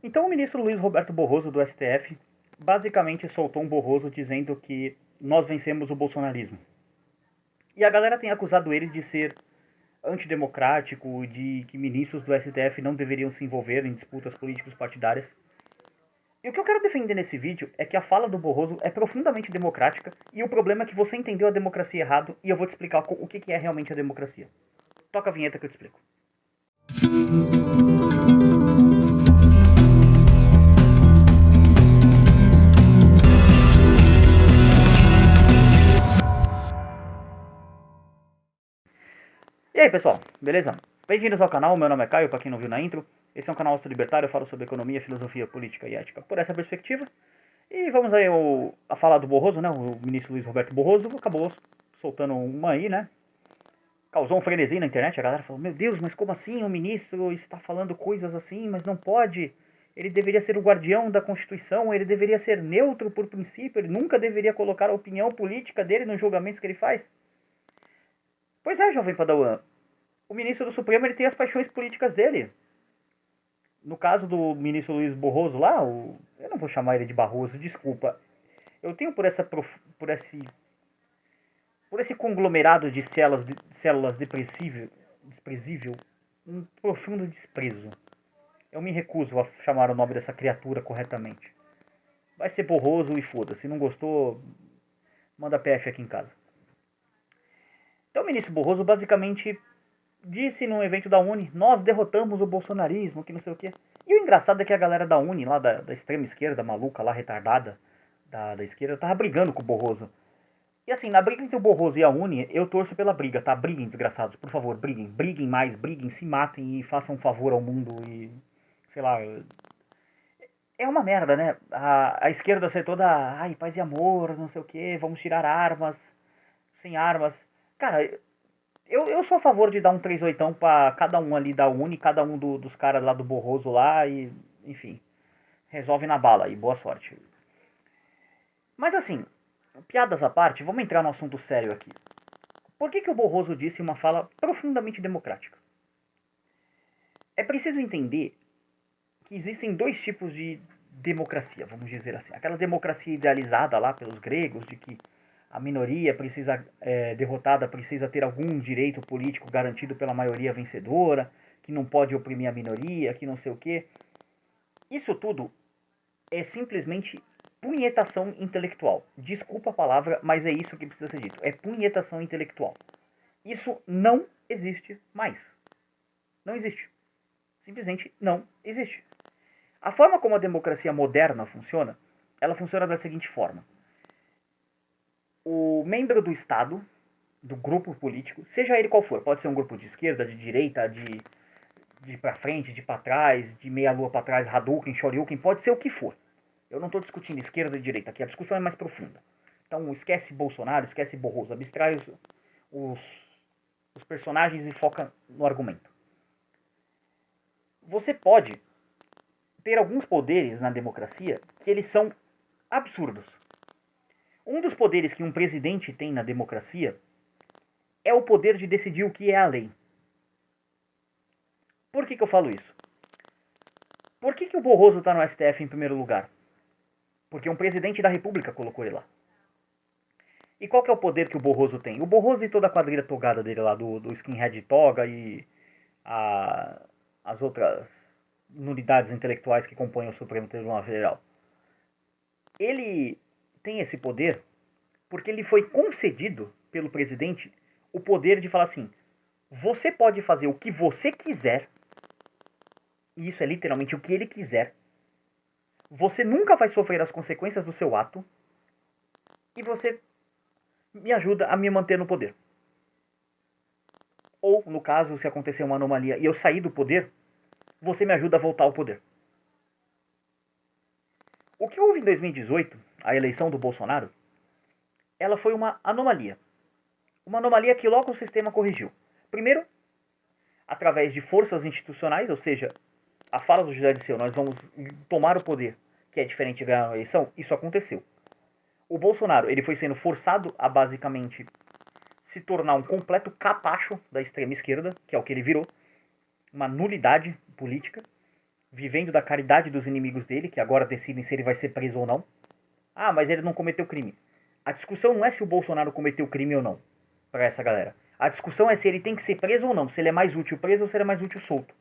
Então o ministro Luiz Roberto Barroso do STF basicamente soltou um Barroso dizendo que nós vencemos o bolsonarismo. E a galera tem acusado ele de ser antidemocrático, de que ministros do STF não deveriam se envolver em disputas políticos partidárias. E o que eu quero defender nesse vídeo é que a fala do Barroso é profundamente democrática e o problema é que você entendeu a democracia errado e eu vou te explicar o que é realmente a democracia. Toca a vinheta que eu te explico. E aí pessoal, beleza? Bem-vindos ao canal, meu nome é Caio, para quem não viu na intro. Esse é um canal libertário, eu falo sobre economia, filosofia, política e ética por essa perspectiva. E vamos aí a falar do Barroso, né? O ministro Luiz Roberto Barroso acabou soltando uma aí, né? Causou um frenesi na internet, a galera falou, meu Deus, mas como assim o ministro está falando coisas assim, mas não pode. Ele deveria ser o guardião da Constituição, ele deveria ser neutro por princípio, ele nunca deveria colocar a opinião política dele nos julgamentos que ele faz. Pois é, jovem Padawan, o ministro do Supremo ele tem as paixões políticas dele. No caso do ministro Luiz Barroso lá, eu não vou chamar ele de Barroso, desculpa. Eu tenho por esse conglomerado de células desprezível um profundo desprezo. Eu me recuso a chamar o nome dessa criatura corretamente. Vai ser Barroso e foda-se. Se não gostou, manda PF aqui em casa. Então o ministro Barroso basicamente disse num evento da Uni, nós derrotamos o bolsonarismo, que não sei o quê. E o engraçado é que a galera da Uni, lá da extrema esquerda, maluca, lá retardada, da esquerda, tava brigando com o Barroso. E assim, na briga entre o Barroso e a Uni, eu torço pela briga, tá? Briguem, desgraçados, por favor, briguem. Briguem mais, briguem, se matem e façam um favor ao mundo e... sei lá... É uma merda, né? A esquerda ser toda... ai, paz e amor, não sei o quê, vamos tirar armas, sem armas. Cara, eu sou a favor de dar um 3/8 pra cada um ali da Uni, cada um dos caras lá do Barroso lá e... enfim, resolve na bala e boa sorte. Mas assim, piadas à parte, vamos entrar no assunto sério aqui. Por que o Barroso disse uma fala profundamente democrática? É preciso entender que existem dois tipos de democracia, vamos dizer assim. Aquela democracia idealizada lá pelos gregos, de que a minoria derrotada precisa ter algum direito político garantido pela maioria vencedora, que não pode oprimir a minoria, que não sei o quê. Isso tudo é simplesmente punhetação intelectual. Desculpa a palavra, mas é isso que precisa ser dito. É punhetação intelectual. Isso não existe mais. Não existe. Simplesmente não existe. A forma como a democracia moderna funciona, ela funciona da seguinte forma. O membro do Estado, do grupo político, seja ele qual for, pode ser um grupo de esquerda, de direita, de pra frente, de pra trás, de meia lua pra trás, Hadouken, Shoryuken, pode ser o que for. Eu não estou discutindo esquerda e direita aqui, a discussão é mais profunda. Então esquece Bolsonaro, esquece Barroso, abstrai os personagens e foca no argumento. Você pode ter alguns poderes na democracia que eles são absurdos. Um dos poderes que um presidente tem na democracia é o poder de decidir o que é a lei. Por que eu falo isso? Por que o Barroso está no STF em primeiro lugar? Porque um presidente da república colocou ele lá. E qual que é o poder que o Barroso tem? O Barroso e toda a quadrilha togada dele lá, do skinhead toga e as outras unidades intelectuais que compõem o Supremo Tribunal Federal. Ele tem esse poder porque ele foi concedido pelo presidente o poder de falar assim, você pode fazer o que você quiser, e isso é literalmente o que ele quiser, você nunca vai sofrer as consequências do seu ato, e você me ajuda a me manter no poder. Ou, no caso, se acontecer uma anomalia e eu sair do poder, você me ajuda a voltar ao poder. O que houve em 2018, a eleição do Bolsonaro, ela foi uma anomalia. Uma anomalia que logo o sistema corrigiu. Primeiro, através de forças institucionais, ou seja, a fala do José Dirceu, nós vamos tomar o poder, que é diferente de ganhar a eleição, isso aconteceu. O Bolsonaro, ele foi sendo forçado a basicamente se tornar um completo capacho da extrema esquerda, que é o que ele virou, uma nulidade política. vivendo da caridade dos inimigos dele, que agora decidem se ele vai ser preso ou não. Ah, mas ele não cometeu crime. A discussão não é se o Bolsonaro cometeu crime ou não, para essa galera. A discussão é se ele tem que ser preso ou não, se ele é mais útil preso ou se ele é mais útil solto.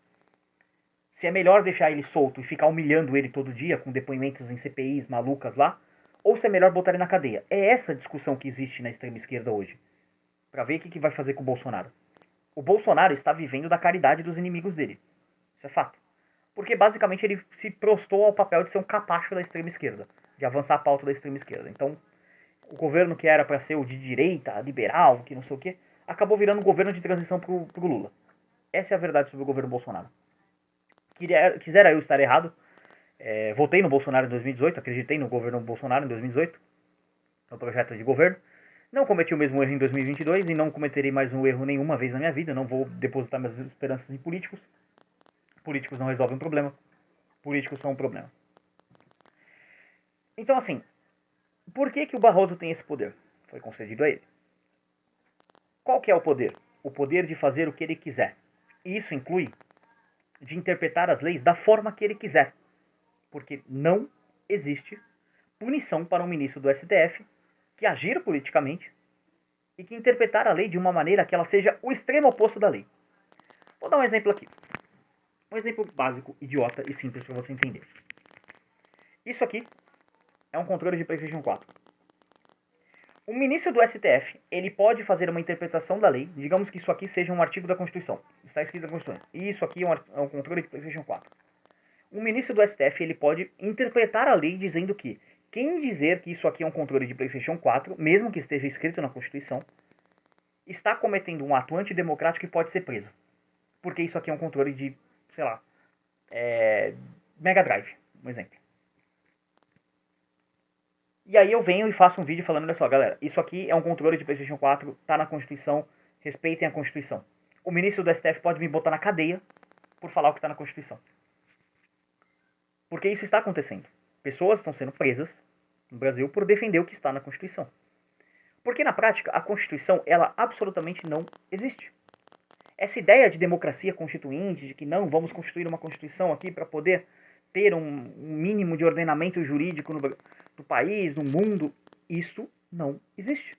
Se é melhor deixar ele solto e ficar humilhando ele todo dia com depoimentos em CPIs malucas lá, ou se é melhor botar ele na cadeia. É essa discussão que existe na extrema esquerda hoje. Para ver o que vai fazer com o Bolsonaro. O Bolsonaro está vivendo da caridade dos inimigos dele. Isso é fato. Porque basicamente ele se prostou ao papel de ser um capacho da extrema esquerda, de avançar a pauta da extrema esquerda. Então, o governo que era para ser o de direita, liberal, que não sei o que, acabou virando um governo de transição pro Lula. Essa é a verdade sobre o governo Bolsonaro. Quisera eu estar errado. Votei no Bolsonaro em 2018, acreditei no governo Bolsonaro em 2018, no projeto de governo. Não cometi o mesmo erro em 2022 e não cometerei mais um erro nenhuma vez na minha vida. Não vou depositar minhas esperanças em políticos. Políticos não resolvem um problema. Políticos são um problema. Então, assim, por que o Barroso tem esse poder? Foi concedido a ele. Qual que é o poder? O poder de fazer o que ele quiser. E isso inclui de interpretar as leis da forma que ele quiser. Porque não existe punição para um ministro do STF que agir politicamente e que interpretar a lei de uma maneira que ela seja o extremo oposto da lei. Vou dar um exemplo aqui. Um exemplo básico, idiota e simples para você entender. Isso aqui é um controle de PlayStation 4. O ministro do STF, ele pode fazer uma interpretação da lei, digamos que isso aqui seja um artigo da Constituição, está escrito na Constituição, e isso aqui é um controle de PlayStation 4. O ministro do STF, ele pode interpretar a lei dizendo que quem dizer que isso aqui é um controle de PlayStation 4, mesmo que esteja escrito na Constituição, está cometendo um ato antidemocrático e pode ser preso. Porque isso aqui é um controle de, sei lá, Mega Drive, um exemplo. E aí eu venho e faço um vídeo falando, olha só, galera, isso aqui é um controle de PlayStation 4, tá na Constituição, respeitem a Constituição. O ministro do STF pode me botar na cadeia por falar o que está na Constituição. Porque isso está acontecendo. Pessoas estão sendo presas no Brasil por defender o que está na Constituição. Porque na prática, a Constituição, ela absolutamente não existe. Essa ideia de democracia constituinte, de que não, vamos constituir uma Constituição aqui para poder ter um mínimo de ordenamento jurídico no país, no mundo, isso não existe.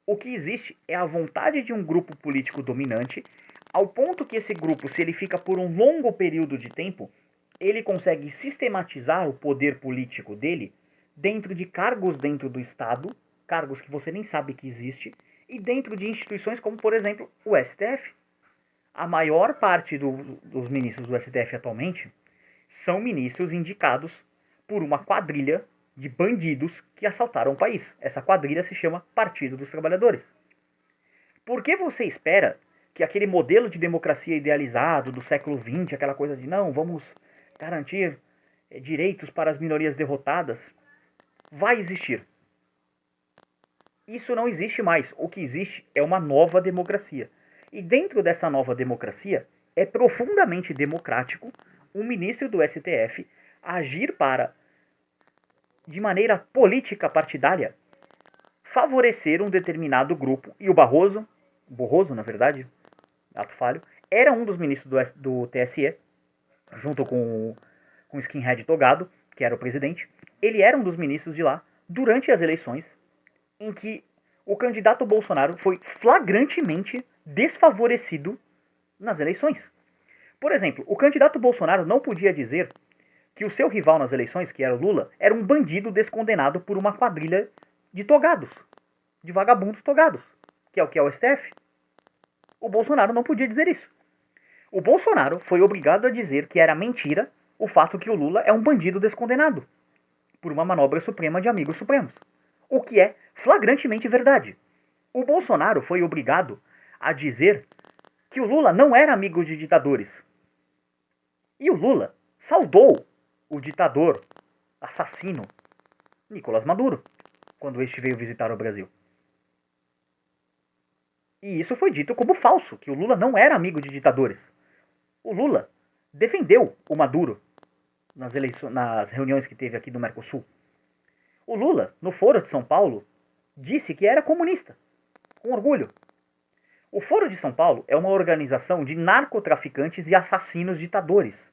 O que existe é a vontade de um grupo político dominante, ao ponto que esse grupo, se ele fica por um longo período de tempo, ele consegue sistematizar o poder político dele dentro de cargos dentro do Estado, cargos que você nem sabe que existe, e dentro de instituições como, por exemplo, o STF. A maior parte dos ministros do STF atualmente são ministros indicados por uma quadrilha de bandidos que assaltaram o país. Essa quadrilha se chama Partido dos Trabalhadores. Por que você espera que aquele modelo de democracia idealizado do século XX, aquela coisa de não, vamos garantir direitos para as minorias derrotadas, vai existir? Isso não existe mais. O que existe é uma nova democracia. E dentro dessa nova democracia, é profundamente democrático um ministro do STF agir para, de maneira política partidária, favorecer um determinado grupo. E o Barroso, na verdade, ato falho, era um dos ministros do TSE, junto com o Skinhead Togado, que era o presidente. Ele era um dos ministros de lá durante as eleições em que o candidato Bolsonaro foi flagrantemente desfavorecido nas eleições. Por exemplo, o candidato Bolsonaro não podia dizer que o seu rival nas eleições, que era o Lula, era um bandido descondenado por uma quadrilha de togados, de vagabundos togados, que é o STF. O Bolsonaro não podia dizer isso. O Bolsonaro foi obrigado a dizer que era mentira o fato que o Lula é um bandido descondenado por uma manobra suprema de amigos supremos. O que é flagrantemente verdade. O Bolsonaro foi obrigado a dizer que o Lula não era amigo de ditadores. E o Lula saudou o ditador assassino Nicolás Maduro quando este veio visitar o Brasil. E isso foi dito como falso, que o Lula não era amigo de ditadores. O Lula defendeu o Maduro nas reuniões que teve aqui do Mercosul. O Lula, no Foro de São Paulo, disse que era comunista, com orgulho. O Foro de São Paulo é uma organização de narcotraficantes e assassinos ditadores.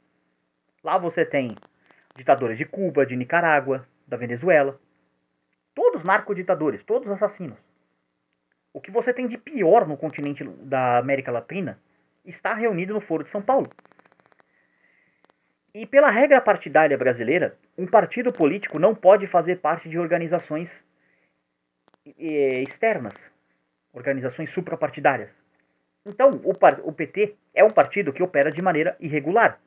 Lá você tem ditadores de Cuba, de Nicarágua, da Venezuela. Todos narcoditadores, todos assassinos. O que você tem de pior no continente da América Latina está reunido no Foro de São Paulo. E pela regra partidária brasileira, um partido político não pode fazer parte de organizações externas, organizações suprapartidárias. Então, o PT é um partido que opera de maneira irregular.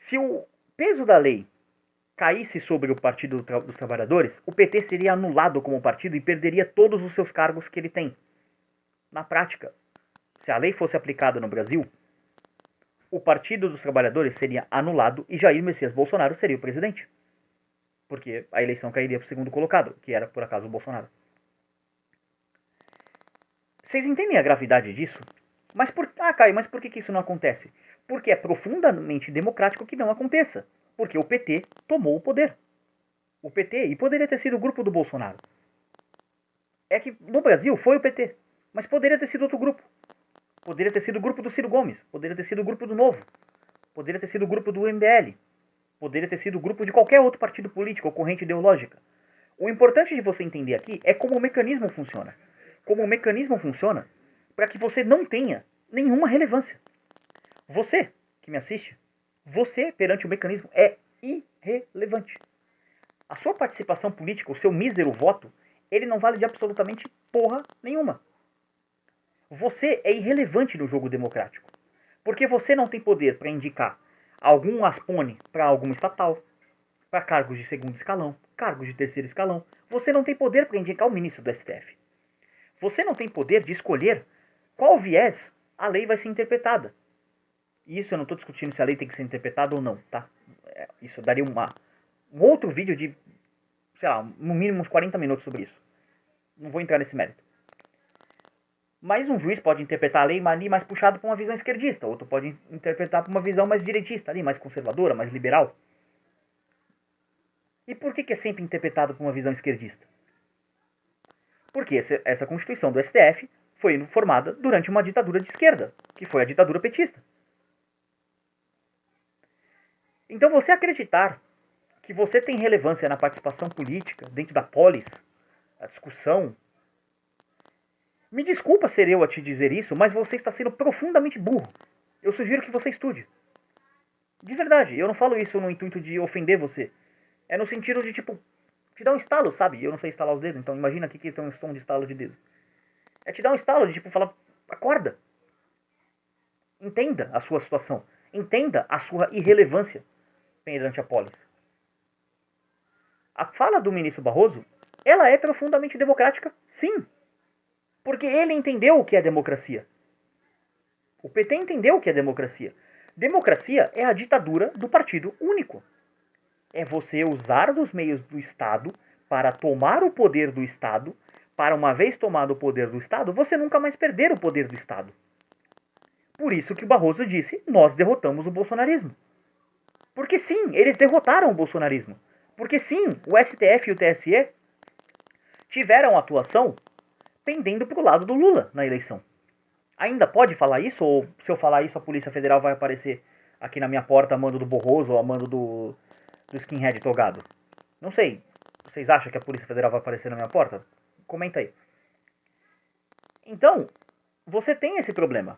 Se o peso da lei caísse sobre o Partido dos Trabalhadores, o PT seria anulado como partido e perderia todos os seus cargos que ele tem. Na prática, se a lei fosse aplicada no Brasil, o Partido dos Trabalhadores seria anulado e Jair Messias Bolsonaro seria o presidente. Porque a eleição cairia para o segundo colocado, que era, por acaso, o Bolsonaro. Vocês entendem a gravidade disso? Caio, mas por que isso não acontece? Porque é profundamente democrático que não aconteça. Porque o PT tomou o poder. O PT, e poderia ter sido o grupo do Bolsonaro. É que no Brasil foi o PT, mas poderia ter sido outro grupo. Poderia ter sido o grupo do Ciro Gomes, poderia ter sido o grupo do Novo, poderia ter sido o grupo do MBL, poderia ter sido o grupo de qualquer outro partido político ou corrente ideológica. O importante de você entender aqui é como o mecanismo funciona. Como o mecanismo funciona para que você não tenha nenhuma relevância. Você que me assiste, você perante o mecanismo é irrelevante. A sua participação política, o seu mísero voto, ele não vale de absolutamente porra nenhuma. Você é irrelevante no jogo democrático. Porque você não tem poder para indicar algum aspone para alguma estatal, para cargos de segundo escalão, cargos de terceiro escalão. Você não tem poder para indicar o ministro do STF. Você não tem poder de escolher qual viés a lei vai ser interpretada. E isso eu não estou discutindo se a lei tem que ser interpretada ou não, tá? Isso daria um outro vídeo de, sei lá, no mínimo uns 40 minutos sobre isso. Não vou entrar nesse mérito. Mas um juiz pode interpretar a lei ali mais puxado para uma visão esquerdista, outro pode interpretar para uma visão mais direitista, ali mais conservadora, mais liberal. E por que é sempre interpretado por uma visão esquerdista? Porque essa Constituição do STF foi formada durante uma ditadura de esquerda, que foi a ditadura petista. Então você acreditar que você tem relevância na participação política, dentro da polis, a discussão. Me desculpa ser eu a te dizer isso, mas você está sendo profundamente burro. Eu sugiro que você estude. De verdade, eu não falo isso no intuito de ofender você. É no sentido de, tipo, te dar um estalo, sabe? Eu não sei estalar os dedos, então imagina aqui que tem um som de estalo de dedo. É te dar um estalo de, tipo, falar, acorda. Entenda a sua situação. Entenda a sua irrelevância perante a polis. A fala do ministro Barroso, ela é profundamente democrática, sim. Porque ele entendeu o que é democracia. O PT entendeu o que é democracia. Democracia é a ditadura do partido único. É você usar dos meios do Estado para tomar o poder do Estado, para uma vez tomado o poder do Estado, você nunca mais perder o poder do Estado. Por isso que o Barroso disse, nós derrotamos o bolsonarismo. Porque sim, eles derrotaram o bolsonarismo. Porque sim, o STF e o TSE tiveram atuação pendendo para o lado do Lula na eleição. Ainda pode falar isso? Ou se eu falar isso, a Polícia Federal vai aparecer aqui na minha porta a mando do Barroso ou a mando do skinhead togado? Não sei. Vocês acham que a Polícia Federal vai aparecer na minha porta? Comenta aí. Então, você tem esse problema.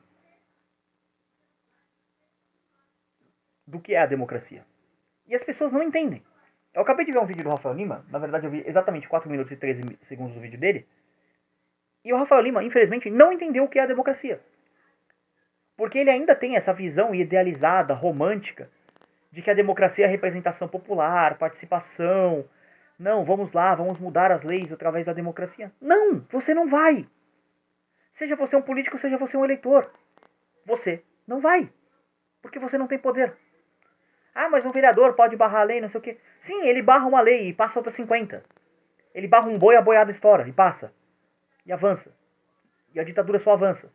Do que é a democracia. E as pessoas não entendem. Eu acabei de ver um vídeo do Rafael Lima. Na verdade, eu vi exatamente 4 minutos e 13 segundos do vídeo dele. E o Rafael Lima, infelizmente, não entendeu o que é a democracia. Porque ele ainda tem essa visão idealizada, romântica, de que a democracia é a representação popular, participação. Não, vamos lá, vamos mudar as leis através da democracia. Não, você não vai. Seja você um político, seja você um eleitor. Você não vai. Porque você não tem poder. Ah, mas um vereador pode barrar a lei, não sei o quê. Sim, ele barra uma lei e passa outras 50. Ele barra um boi, a boiada estoura e passa. E avança. E a ditadura só avança.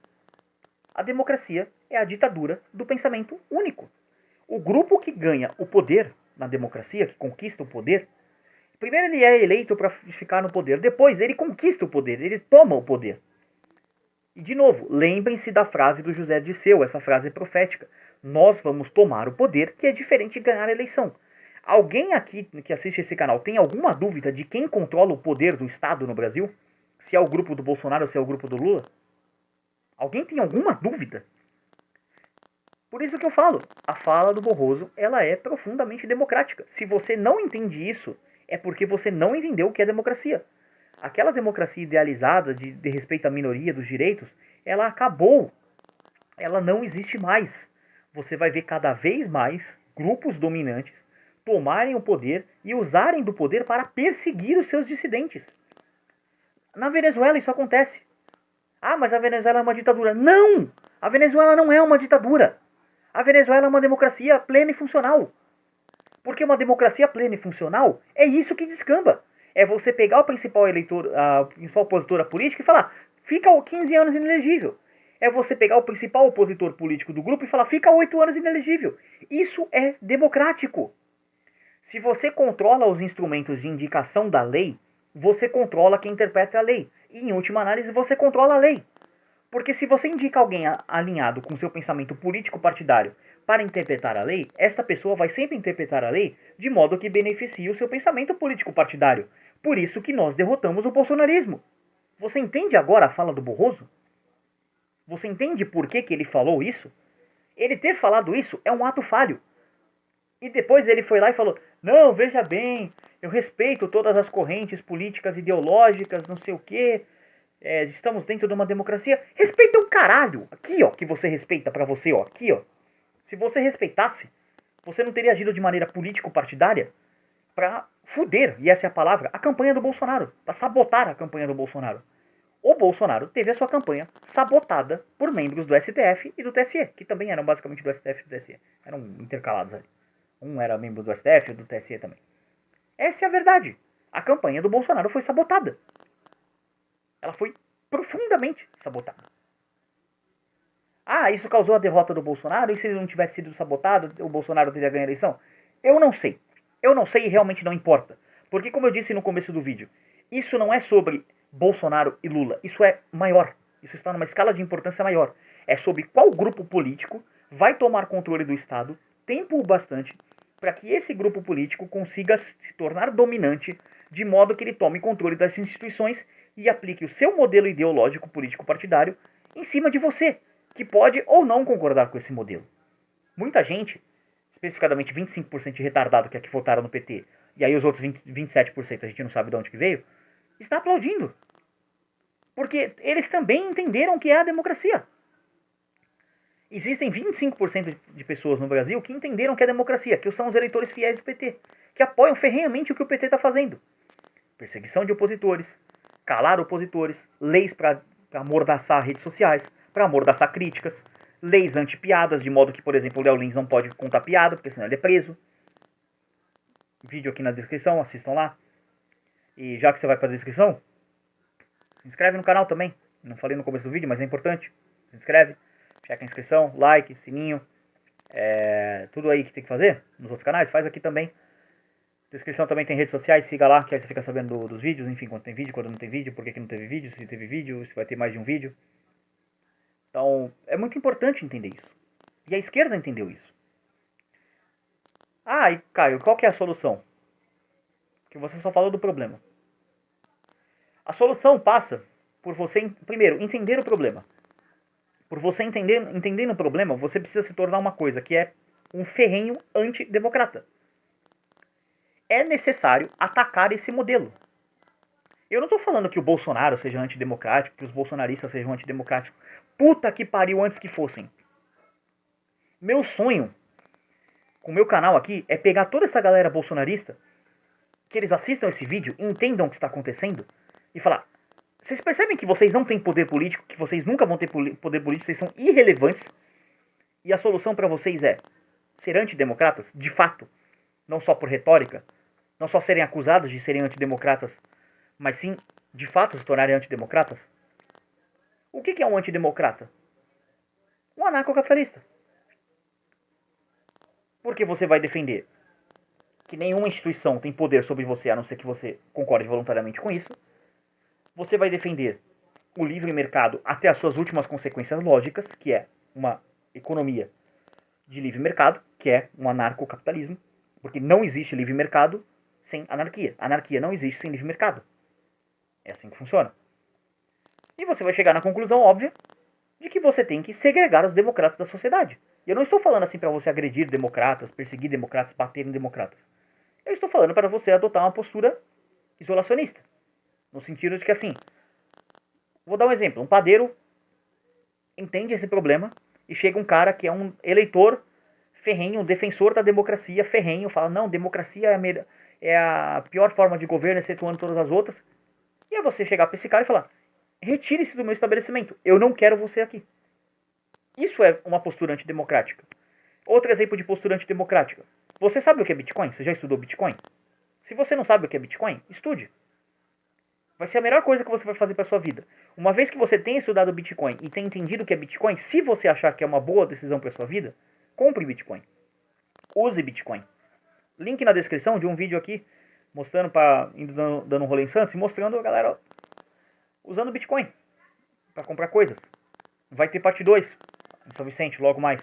A democracia é a ditadura do pensamento único. O grupo que ganha o poder na democracia, que conquista o poder, primeiro ele é eleito para ficar no poder, depois ele conquista o poder, ele toma o poder. E de novo, lembrem-se da frase do José Dirceu, essa frase profética. Nós vamos tomar o poder, que é diferente de ganhar a eleição. Alguém aqui que assiste esse canal tem alguma dúvida de quem controla o poder do Estado no Brasil? Se é o grupo do Bolsonaro ou se é o grupo do Lula? Alguém tem alguma dúvida? Por isso que eu falo, a fala do Barroso, ela é profundamente democrática. Se você não entende isso, é porque você não entendeu o que é democracia. Aquela democracia idealizada de respeito à minoria dos direitos, ela acabou. Ela não existe mais. Você vai ver cada vez mais grupos dominantes tomarem o poder e usarem do poder para perseguir os seus dissidentes. Na Venezuela isso acontece. Ah, mas a Venezuela é uma ditadura. Não! A Venezuela não é uma ditadura. A Venezuela é uma democracia plena e funcional. Porque uma democracia plena e funcional é isso que descamba. É você pegar o principal eleitor, a principal opositora política e falar, fica 15 anos inelegível. É você pegar o principal opositor político do grupo e falar, fica 8 anos inelegível. Isso é democrático. Se você controla os instrumentos de indicação da lei, você controla quem interpreta a lei. E, em última análise, você controla a lei. Porque se você indica alguém alinhado com seu pensamento político partidário para interpretar a lei, esta pessoa vai sempre interpretar a lei de modo que beneficie o seu pensamento político partidário. Por isso que nós derrotamos o bolsonarismo. Você entende agora a fala do Barroso? Você entende por que ele falou isso? Ele ter falado isso é um ato falho. E depois ele foi lá e falou, não, veja bem, eu respeito todas as correntes políticas, ideológicas, não sei o quê. Estamos dentro de uma democracia. Respeita o caralho. Aqui, ó, que você respeita pra você, ó. Aqui, ó. Se você respeitasse, você não teria agido de maneira político-partidária pra fuder, e essa é a palavra, a campanha do Bolsonaro. Pra sabotar a campanha do Bolsonaro. O Bolsonaro teve a sua campanha sabotada por membros do STF e do TSE, que também eram basicamente do STF e do TSE. Eram intercalados ali. Um era membro do STF e do TSE também. Essa é a verdade. A campanha do Bolsonaro foi sabotada. Ela foi profundamente sabotada. Ah, isso causou a derrota do Bolsonaro? E se ele não tivesse sido sabotado, o Bolsonaro teria ganho a eleição? Eu não sei. Eu não sei e realmente não importa. Porque, como eu disse no começo do vídeo, isso não é sobre Bolsonaro e Lula. Isso é maior. Isso está numa escala de importância maior. É sobre qual grupo político vai tomar controle do Estado, tempo o bastante, para que esse grupo político consiga se tornar dominante, de modo que ele tome controle das instituições e aplique o seu modelo ideológico político partidário em cima de você, que pode ou não concordar com esse modelo. Muita gente, especificadamente 25% de retardado que aqui votaram no PT, e aí os outros 27% a gente não sabe de onde que veio, está aplaudindo. Porque eles também entenderam o que é a democracia. Existem 25% de pessoas no Brasil que entenderam o que é democracia, que são os eleitores fiéis do PT, que apoiam ferrenhamente o que o PT está fazendo. Perseguição de opositores, calar opositores, leis para amordaçar redes sociais, para amordaçar críticas, leis anti-piadas, de modo que, por exemplo, o Léo Lins não pode contar piada, porque senão ele é preso. Vídeo aqui na descrição, assistam lá. E já que você vai para a descrição, se inscreve no canal também. Não falei no começo do vídeo, mas é importante. Se inscreve, checa a inscrição, like, sininho. Tudo aí que tem que fazer nos outros canais, faz aqui também. Descrição também tem redes sociais, siga lá, que aí você fica sabendo dos vídeos, enfim, quando tem vídeo, quando não tem vídeo, por que não teve vídeo, se teve vídeo, se vai ter mais de um vídeo. Então, é muito importante entender isso. E a esquerda entendeu isso. Ah, e Caio, qual que é a solução? Que você só falou do problema. A solução passa por você, primeiro, entender o problema. Por você entendendo o problema, você precisa se tornar uma coisa, que é um ferrenho antidemocrata. É necessário atacar esse modelo. Eu não estou falando que o Bolsonaro seja antidemocrático, que os bolsonaristas sejam antidemocráticos. Puta que pariu antes que fossem. Meu sonho com o meu canal aqui é pegar toda essa galera bolsonarista, que eles assistam esse vídeo e entendam o que está acontecendo, e falar, vocês percebem que vocês não têm poder político, que vocês nunca vão ter poder político, vocês são irrelevantes, e a solução para vocês é ser antidemocratas, de fato, não só por retórica, não só serem acusados de serem antidemocratas, mas sim, de fato, se tornarem antidemocratas? O que é um antidemocrata? Um anarcocapitalista. Porque você vai defender que nenhuma instituição tem poder sobre você, a não ser que você concorde voluntariamente com isso. Você vai defender o livre mercado até as suas últimas consequências lógicas, que é uma economia de livre mercado, que é um anarcocapitalismo, porque não existe livre mercado sem anarquia. Anarquia não existe sem livre mercado. É assim que funciona. E você vai chegar na conclusão óbvia de que você tem que segregar os democratas da sociedade. E eu não estou falando assim para você agredir democratas, perseguir democratas, bater em democratas. Eu estou falando para você adotar uma postura isolacionista. No sentido de que assim, vou dar um exemplo, um padeiro entende esse problema e chega um cara que é um eleitor ferrenho, um defensor da democracia ferrenho, fala, não, democracia é a pior forma de governo, excetuando todas as outras. E é você chegar para esse cara e falar, retire-se do meu estabelecimento, eu não quero você aqui. Isso é uma postura antidemocrática. Outro exemplo de postura antidemocrática. Você sabe o que é Bitcoin? Você já estudou Bitcoin? Se você não sabe o que é Bitcoin, estude. Vai ser a melhor coisa que você vai fazer para sua vida. Uma vez que você tenha estudado Bitcoin e tenha entendido o que é Bitcoin, se você achar que é uma boa decisão para sua vida, compre Bitcoin. Use Bitcoin. Link na descrição de um vídeo aqui mostrando dando um rolê em Santos e mostrando a galera usando Bitcoin para comprar coisas. Vai ter parte 2 em São Vicente logo mais.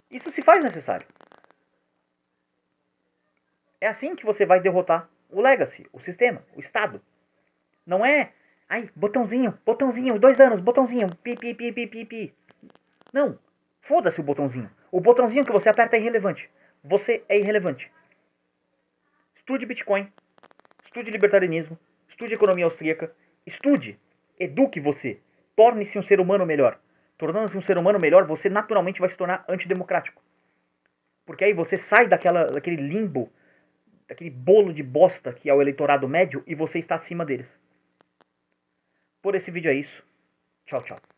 Isso se faz necessário. É assim que você vai derrotar o legacy, o sistema, o Estado. Não é, ai, botãozinho, 2 anos, botãozinho, pi, pi, pi, pi, pi, pi. Não, foda-se o botãozinho. O botãozinho que você aperta é irrelevante. Você é irrelevante. Estude Bitcoin, estude libertarianismo, estude economia austríaca, estude, eduque você, torne-se um ser humano melhor. Tornando-se um ser humano melhor, você naturalmente vai se tornar antidemocrático. Porque aí você sai daquele limbo, daquele bolo de bosta que é o eleitorado médio e você está acima deles. Por esse vídeo é isso. Tchau, tchau.